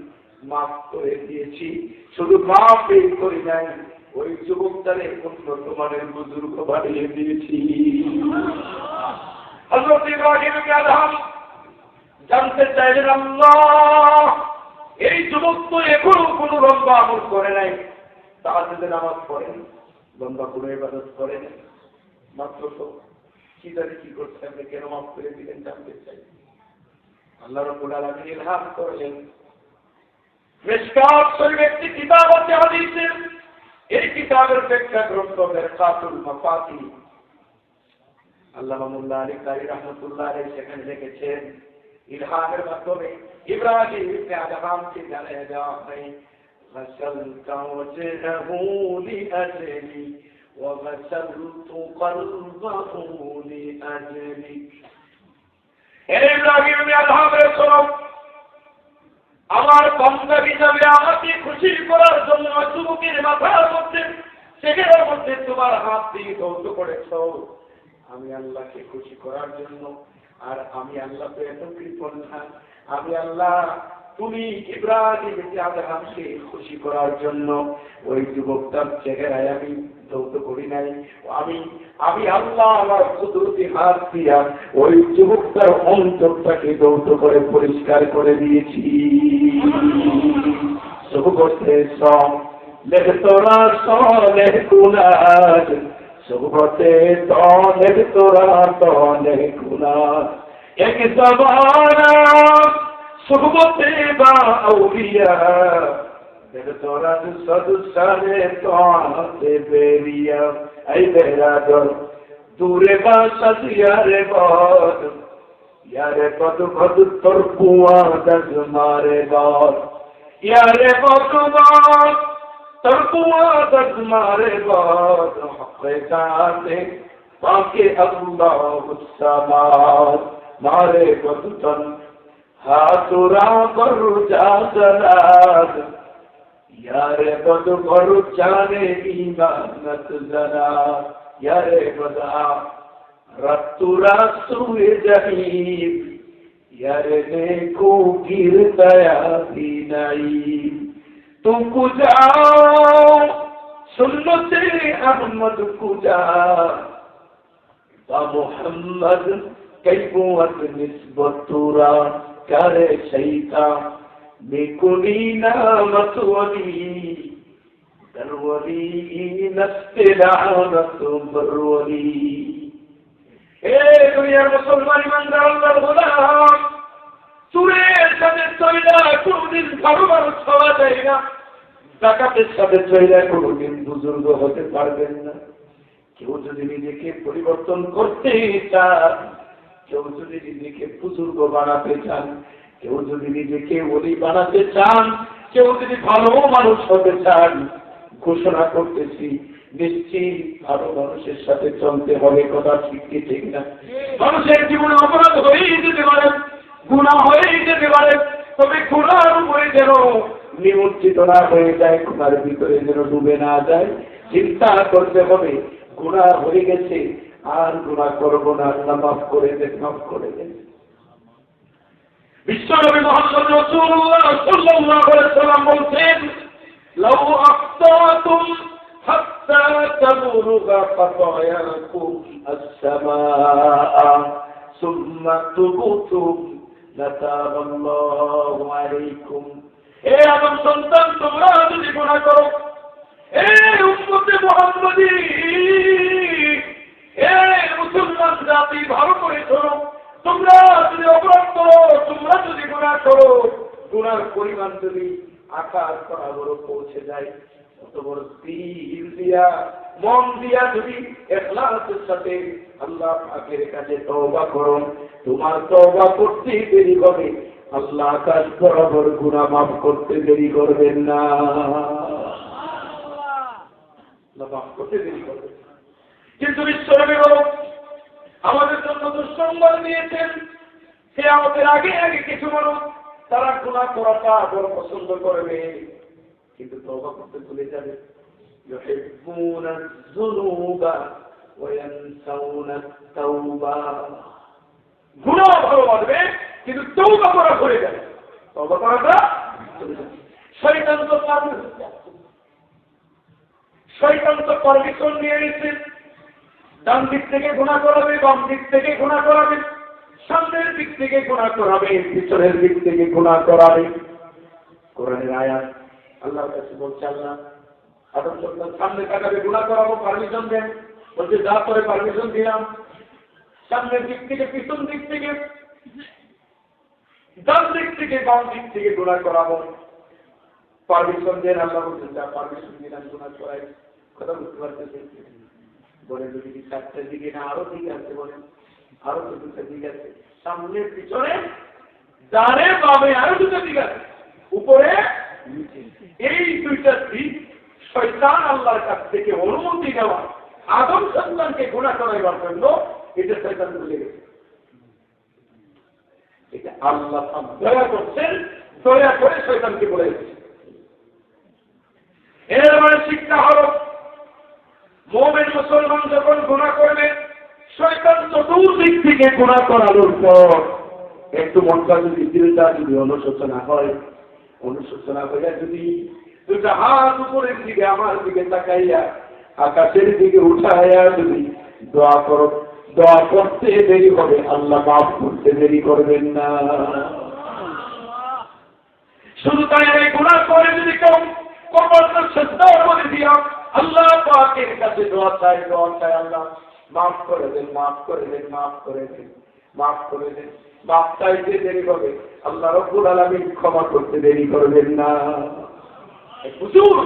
মাফ করে দিয়েছি, শুধু মাফই করি নাই, ওই যুবকটারে উন্নত মানের বুজুর্গ বানিয়ে দিয়েছি। হযরত ইব্রাহিম ইবনে আদহাম জানতে চাইলেন আল্লাহ এই যুবক তো এখনো কোনো লম্বা আমল করে নাই, তাহাজ্জুদে নামাজ পড়েন, লম্বা কোনো ইবাদত করেন, মাত্র তো কি জানি কি করছে, আপনি কেন মাফ করে দিলেন জানতে চাই। আল্লাহ রাব্বুল আলামিন ইলহাম করলেন। মিশকাত শরীফ একটি কিতাব আছে হাদিসের, এই কিতাবের ব্যাখ্যা গ্রন্থ মিরকাতুল মাফাতিহ, আল্লামা মোল্লা আলী কারি রাহমাতুল্লাহ আলাইহি সেখানে লিখেছেন ইলহামের মাধ্যমে ইব্রাহিম ইবনে আদহামকে জানিয়ে দেওয়া হয় غسلت وجهه لأجلي وغسلت قلبه لأجلك। ইব্রাহিম ইবনে আদহামের সরব আমার বান্দা হিসাবে আমাকে খুশি করার জন্য যুবকের মাথার মধ্যে চেহারার মধ্যে তোমার হাত দিয়ে ধৌত করেছ, আমি আল্লাহকে খুশি করার জন্য। আর আমি আল্লাহ তো এত কৃপণ না, আমি আল্লাহ তুমি ইব্রাহিম ইবনে আদহামকে খুশি করার জন্য ওই যুবকটার চেহারায় আমি ধৌত করি নাই, আমি আল্লাহ আমার কুদরতি হাত দিয়া ওই যুবকটার অন্তরটাকে ধৌত করে পরিষ্কার করে দিয়েছি। সুবহতে সব লেখ তোরা সলে কুনাজ, সুবহতে তো লেখ তোরা তো লেখ কুনাজ, এক জবানা সুবহতে বা আউলিয়া লেখ তোরা সদসারে তো তে বেরিয়া। এই বেরাদর দূরে বাসা দিয়ারে বদ यारे पद पद तरकुआ दस मारे बार यारे पद बार तरकुआ दस मारे बार हक़ीक़ाते बाके अल्लाह समात मारे पद तन हाथुरा पर जादराद यारे पद पर जाने ईमानत जना यारे पदा रत्तुरा सुए जहीम यारे देखो गिरतया भी नहीं तुम कुजाओ सुन्नते अहमद कुजा बा मोहम्मद कैफुअत निस्बतुरा करे शैता मेकुनी नामत वली दरवली नस्तिलानत बरवली দুনিয়ার মুসলমান ইমানদার আল্লাহর গোলাম চুরের সাথে চইলা কোনদিন কারোবার খাওয়া যায় না জাকাতের সাথে চইলা কোনদিন বুজুর্গ হতে পারবেন না কেউ যদি নিজেকে পরিবর্তন করতে চান কেউ যদি নিজেকে বুজুর্গ বানাতে চান কেউ যদি নিজেকে ওলি বানাতে চান কেউ যদি ভালো মানুষ হতে চান ঘোষণা করতেছি নিশ্চিত ভালো মানুষের সাথে চলতে হবে কথা ঠিক ঠিক না মানুষের জীবনে অপরাধ হয়েই যেতে পারে গুনাহ হয়েই যেতে পারে তবে গুনার উপরে যেন নিমজ্জিত না হয়ে যায় গুনার ভিতরে যেন ডুবে না যায় চিন্তা করতে হবে গুনাহ হয়ে গেছে আর গুনাহ করব না আল্লাহ মাফ করে দেন মাফ করে দেন বিশ্বনবী মুহাম্মদ রাসূলুল্লাহ সাল্লাল্লাহু আলাইহি ওয়াসাল্লাম বলেন লাউ আখতাতুম حتى تبلغ خطاياكم السماء ثم تبتم لتاب الله عليكم اے আদম সন্তান তোমরা যদি গুনাহ করো এ উম্মতে মুহাম্মদী এ মুসলমান জাতি ভালো করে শোনো তোমরা যদি অপরাধ করো তোমরা যদি গুনাহ করো গুনার পরিমাণ যদি আকাশ বরাবর পৌঁছে যায় তোমার দিল দিয়া মন দিয়া যদি ইখলাসের সাথে আল্লাহ পাকের কাছে তওবা করো তোমার তওবা করতে দেরি হবে আল্লাহ আকাশ বরাবর গুনাহ মাফ করতে দেরি করবেন না আল্লাহ মাফ করতে দেরি করবেন কিন্তু বিশ্বনবী আমাদের জন্য দুঃসংবাদ দিয়েছেন কিয়ামতের আগে আগে কিছু মানুষ তারা গুনাহ করাটা বড় পছন্দ করবে কিন্তু তওবা করতে ভুলে যাবে ইউহিব্বুনা যুনুবা ওয়া ইয়ানসাউনা তাওবা গুনাহ ভালোবাসবে কিন্তু তওবা করা ভুলে যাবে তওবা করাটা শয়তান তো পারমিশন নিয়ে নিচ্ছে ডান দিক থেকে গুনাহ করাবে বাম দিক থেকে গুনাহ করাবে সামনের দিক থেকে গুনাহ করাবে পিছনের দিক থেকে গুনাহ করাবে কোরআনের আয়াত আল্লাহর কাছে বলছে আল্লাহ আদম সন্তান সামনে তাকাবে গুনাহ করাবো পারমিশন দেন বলছে যা করে পারমিশন দিলাম সামনের দিক থেকে পিছন দিক থেকে ডান দিক থেকে বাম দিক থেকে গুনাহ করাবো পারমিশন দেন আল্লাহ বলছেন যা পারমিশন দিলাম গুনাহ করাই কথা বুঝতে পারতেছেন বলে যদি চারটার দিকে না আরো দিক আছে বলেন আরো দুটো দিক আছে সামনের পিছনে ডানে বামে আরো দুটো দিক আছে উপরে এই দুইটা দিক শয়তান আল্লাহর কাছ থেকে অনুমতি নেওয়া আদম সন্তানকে গুনাহ করাইবার জন্য এটা শয়তান বলে গেছে এটা আল্লাহ দয়া করছেন দয়া করে শয়তানকে বলে গেছে এর মানে শিক্ষা হলো মুমিন মুসলমান যখন গুনাহ করবে শয়তান চতুর্দিক থেকে গুনাহ করানোর পর একটু মনটা যদি দিলটা যদি অনুশোচনা হয় অনুশোচনা হইয়া যদি দুটা হাত উপরের দিকে আমার দিকে তাকাইয়া আকাশের দিকে উঠাইয়া যদি দোয়া করো দোয়া করতে দেরি হবে আল্লাহ মাফ করতে দেরি করবেন না শুধু তাই এই গুনাহ করে যদি কেউ কবরটা শ্রদ্ধা করে দিয়া আল্লাহ পাকের কাছে দোয়া চাই আল্লাহ মাফ করে দেন মাফ করে দেন মাফ করে দেন মাফ করে দেন মাফ চাইতে দেরি হবে আল্লাহ রব্বুল আলামিন ক্ষমা করতে দেরি করবেন না হুজুর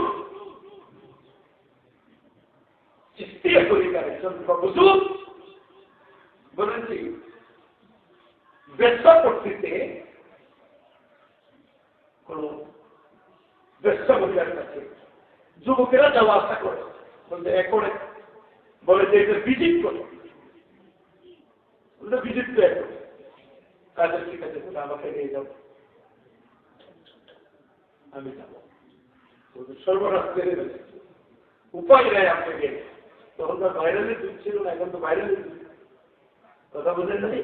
চিস্তিয়া তরিকার একজন হুজুর বলেন ব্যবসা করতেছে কোন ব্যবসা মহিলার কাছে, যুবকেরা যাওয়া আসা করে, বলতে করে বলে যে এটা ভিজিট করে, ভিজিট তো এক কাজের ঠিক আছে, আমাকে নিয়ে যাও, আমি যাবো। সর্বনাশ করে ফেলে, উপায় নেই আপনাকে। তখন তো ভাইরালের যুগ ছিল না, এখন তো ভাইরালের যুগ। কথা বোঝেন নাই?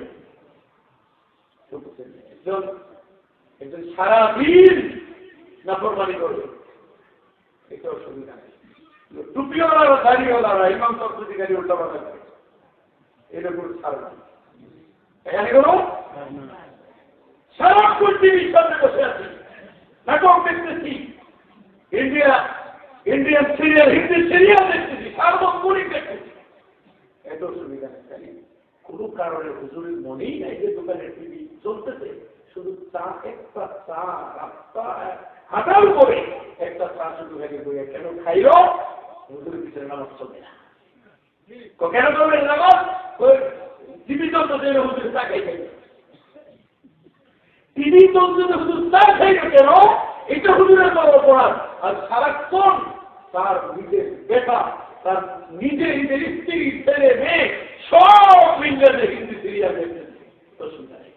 একজন সারাদিন নাফরমানি করবে, এটা অসুবিধা নেই। টুপিওয়ালা দাঁড়িয়েওয়ালা ইমাম তত্ত্বাধিকারী উল্টাপাল্টা করে, এরকম ছাড়া এখানে কোনো সারাক্ষণ টিভির সামনে বসে আছি, নাটক দেখতেছি, ইন্ডিয়ান সিরিয়াল, হিন্দি সিরিয়াল দেখতেছি, সার্বক্ষণিক দেখতেছি, এত অসুবিধা নেই। কোনো কারণে হুজুরের মনেই নাই যে দোকানের টিভি চলতেছে, শুধু চা, একটা চা রাস্তা হাঁটার পরে একটা চা শুধু ভেঙে বইয়া কেন খাইল, হুজুরের পিছনে নামাজ চলবে না। কেন চলবে নামাজ? টিভি চলতে হুজুর চা খাই খাই, টিভি চলতে হুজুর চা খাইবে কেন, এটা হুজুরের বড় অপরাধ। আর সারাক্ষণ তার নিজের বেটা, তার নিজের স্ত্রী, ছেলে মেয়ে সব মিলে হিন্দি সিরিয়াল দেখতেছে, অসুবিধা নেই।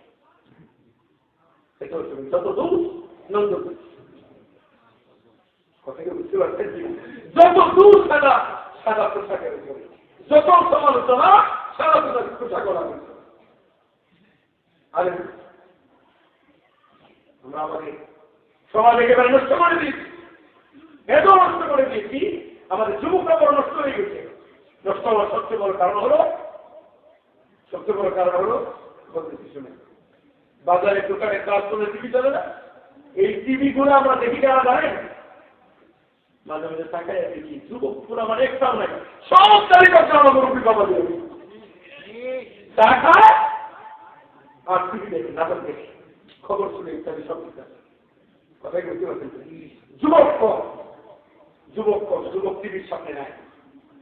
যত দূর নন্দ কথাকে বুঝতে পারছেন, যত দূর সাদা সাদা পোশাকের উপরে, যত সমালোচনা সাদা পোশাক করা হয়েছে। আরে আমরা আমাদের সমাজ একেবারে নষ্ট করে দিয়েছি, এত নষ্ট করে দিয়েছি, আমাদের যুবকরা বড় নষ্ট হয়ে গেছে। নষ্ট হওয়ার সবচেয়ে বড় কারণ হলো বলতেছি শুনে, বাজারে দোকানে কাজ করে টিভি চলে না, এই টিভি গুলো আমরা দেখি যারা জানেন, মাঝে মাঝে তাকায় দেখি যুবক পুরো আমার একটাও নাই, সব তালিকা আমার মুরব্বী বাবা দিয়ে টাকা আর টিভি দেখে, নাটক দেখে, খবর শুনে ইত্যাদি সব কিছু আছে। কথাই বুঝতে পারছেন? যুবক টিভির সামনে নাই।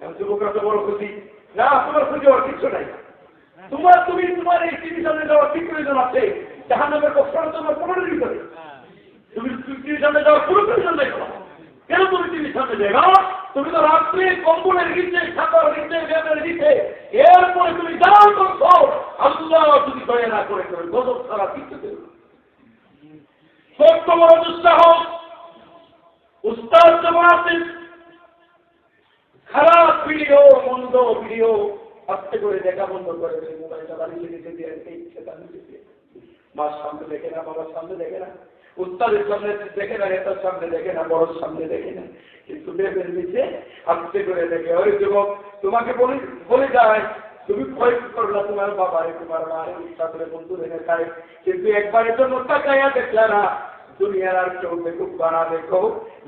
এখন যুবকরা তো বড় খুশি, না তোমার খুঁজে হওয়ার কিছু নাই, তোমার এই টিভির সামনে যাওয়ার কি প্রয়োজন আছে? জাহান্নামের কষ্টার তোমার কোনো ভিতরে, তুমি টিভির সামনে যাওয়ার কোনো প্রয়োজন নেই। কেন তুমি টিভির সামনে যাবে? তুমি তো রাত্রে কম্বলের নিচে, ছাতার নিচে, ব্যাগের নিচে, এরপরে তুমি যাও করছো, আল্লাহ যদি দয়া না করে গজব ছাড়া কিছু দেবে। ছোট্ট বড় দুঃসাহস, উস্তাদ যেমন আছেন, খারাপ ভিডিও, মন্দ ভিডিও আস্তে করে দেখা বন্ধ করে, মোবাইলটা বাড়িয়ে নিতে দিয়ে মার সামনে দেখে না, বাবার সামনে দেখে না, উস্তাদের সামনে দেখে না, নেতার সামনে দেখে না, বড়র সামনে দেখে না, কিন্তু বের নিচে আস্তে করে দেখে। ওই যুবক তোমাকে বলে যায়, তুমি ভয় করলা তোমার বাবারে, তোমার মায়ের উস্তাদের বন্ধু দেখে খায়, কিন্তু একবারের জন্য তাকাইয়া দেখলা না, দুনিয়ার আর কেউ দেখুক বা না দেখো,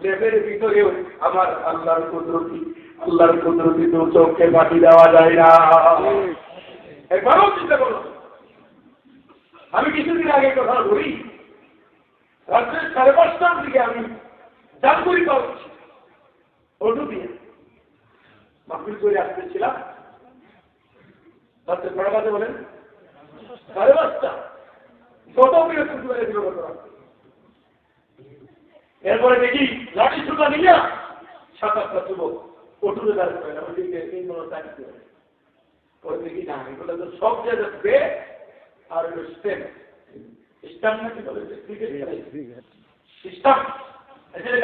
লেবের ভিতরেও আমার আল্লাহর কুদরতি তো চোখকে বাটি দেওয়া যায় না। একবারও চিন্তা করো। আমি কিছুদিন আগে কথা বলি, রাত্রে 5:30টার দিকে আমি জানপুরি পাচ্ছি, অটো দিয়ে মাহফিল করে আসতেছিলাম, রাত্রে 6টা বাজে, বলেন 5:30, কত বিরক্ত করে দিল কত। এরপরে দেখি লাঠি ছুটা নিয়ে 7-8টা যুবক অটুতে দাঁড়িয়ে করে, আমি এই মনে চাকরি করে, পরে দেখি না এগুলো তো সব জায়গায় বে আর স্ট্যাম্প নাকি বলে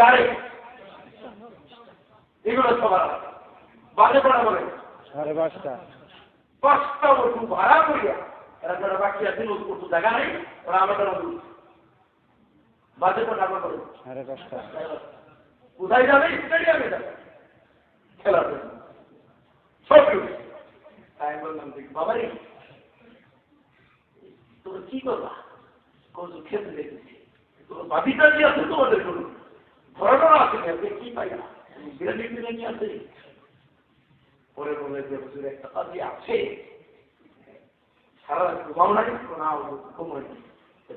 গাড়ি, এগুলো সবার বাজে পড়া বলে 5:30 অটু ভাড়া করিয়া, এরা যারা বাকি আছে অটু জায়গা নেই, ওরা আমাদের বাজে পড়া আমরা বলে 5:30 কোথায় যাবে? স্টেডিয়ামে যাবে খেলার জন্য, সব তাই বললাম দেখি বাবারে তোমরা কি করবা, কোন খেতে দেখেছি তোমার বাবিটা নিয়ে আছে, তোমাদের কোনো ধরানো আছে কি পাই না, বিরিয়ানি বিরিয়ানি আছে। পরে বলে যে একটা কাজে আছে, সারা ঘুমাও না, ঘুমাই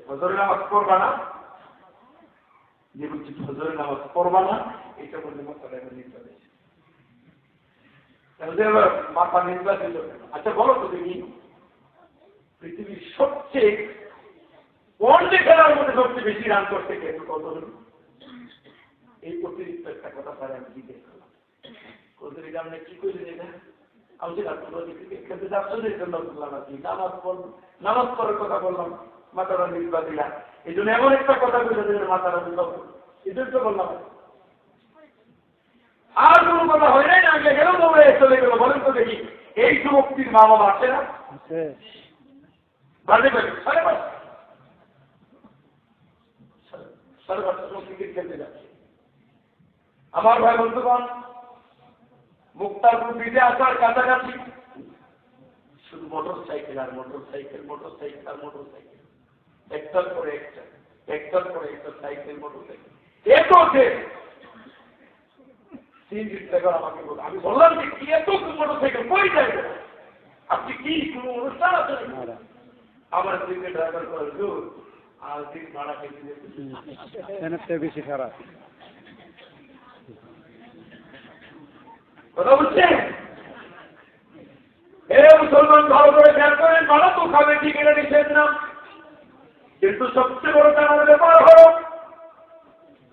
ফজরের নামাজ পড়বা না, যে বলছি ফজরের নামাজ পড়বা না, এটা বললে মাথাটা নিতে হবে, মাথা নির্বাচিত। আচ্ছা বলো তো দেখি, পৃথিবীর সবচেয়ে ওয়ানডে খেলার মধ্যে সবচেয়ে বেশি রান করতে কে কত হল? এই অতিরিক্ত একটা কথা তারা আমি জিজ্ঞেস করলাম, কৌশলী আপনি কি করলেন এটা? আমি সেটা ক্রিকেট খেলতে যাচ্ছেন জন্য বললাম আর কি, নামাজ পড়ার কথা বললাম, মাতারা নির্বা দিলাম, এই জন্য এমন একটা কথা বলে মাতারা নির্বা, এই জন্য বললাম। আর কোনো কথা হয় নাই, না আগে গেলেও দৌড়ে চলে গেল। বলেন তো দেখি, এই যুবক্তির মা বাবা আছে না? সাড়ে পাঁচটার সময় ক্রিকেট খেলতে যাচ্ছে। আমার ভাই বন্ধুগণ, মুক্তারপুর বিজে আসার কাছাকাছি শুধু মোটর সাইকেল আর মোটর সাইকেল, মোটর সাইকেল আর মোটর সাইকেল, একটার পরে একটা সাইকেল, মোটর সাইকেল, এত আমাকে বল। আমি বললাম যে কি এত মোটর সাইকেল কই যাবে, আপনি কি কোনো অনুষ্ঠান আছে? আমার দিকে ড্রাইভার করে জোর আর দিন ভাড়া খেতে বেশি খারাপ কথা বলছেন। মুসলমান ভালো করে খেয়াল করেন, ভালো তো খাবে ঠিক এটা নিষেধ না, কিন্তু সবচেয়ে বড় কারণের ব্যাপার হলো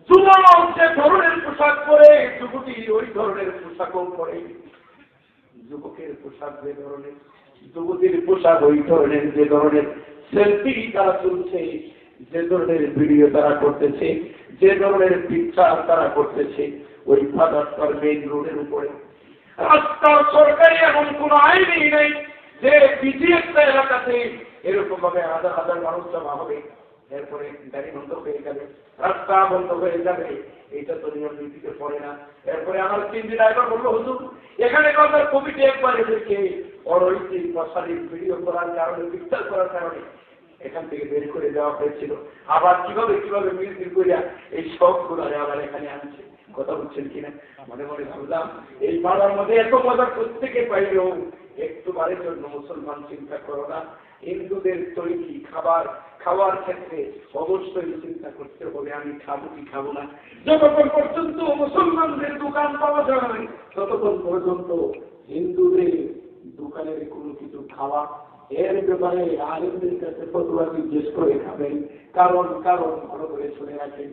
যুবক যে ধরনের পোশাক পরে, যুবতী ওই ধরনের পোশাকও পরে। যুবকের পোশাক যে ধরনের, যুবতীর পোশাক ওই ধরনের, যে ধরনের সেলফি তারা তুলছে, যে ধরনের ভিডিও তারা করতেছে, যে ধরনের পিকচার তারা করতেছে, ওই রাস্তার মেইন রোডের উপরে, রাস্তার সরকারি এমন কোন আইনই নেই যে বিজি একটা এলাকাতে এরকম ভাবে হাজার হাজার মানুষ জমা হবে, এরপরে গাড়ি বন্ধ হয়ে যাবে, রাস্তা বন্ধ হয়ে যাবে, এইটা তো নিয়ম নীতিতে পড়ে না। এরপরে আমার তিনদিন ড্রাইভার বললো, হুজুর এখানে কবার কমিটি একবার এদেরকে অনৈতিক মশারিক ভিডিও করার কারণে, পিকচার করার কারণে এখান থেকে বের করে দেওয়া হয়েছিল। আবার কিভাবে মিল করিয়া এই সবগুলো আবার এখানে আনছে। কথা বলছেন কিনা? মনে মনে ভাবলাম এই পাড়ার মধ্যে এত মজা প্রত্যেকে পাইলেও একটু বারের জন্য মুসলমান চিন্তা করো না। হিন্দুদের তৈরি খাওয়ার ক্ষেত্রে অবশ্যই চিন্তা করতে হবে, আমি খাবো কি খাবো না। যতক্ষণ পর্যন্ত মুসলমানদের দোকান পাওয়া যায়, ততক্ষণ পর্যন্ত হিন্দুদের দোকানের কোনো কিছু খাওয়া এর ব্যাপারে আলেমদের কাছে ফতোয়া জিজ্ঞেস করে খাবেন। কারণ ভালো করে শুনে রাখেন,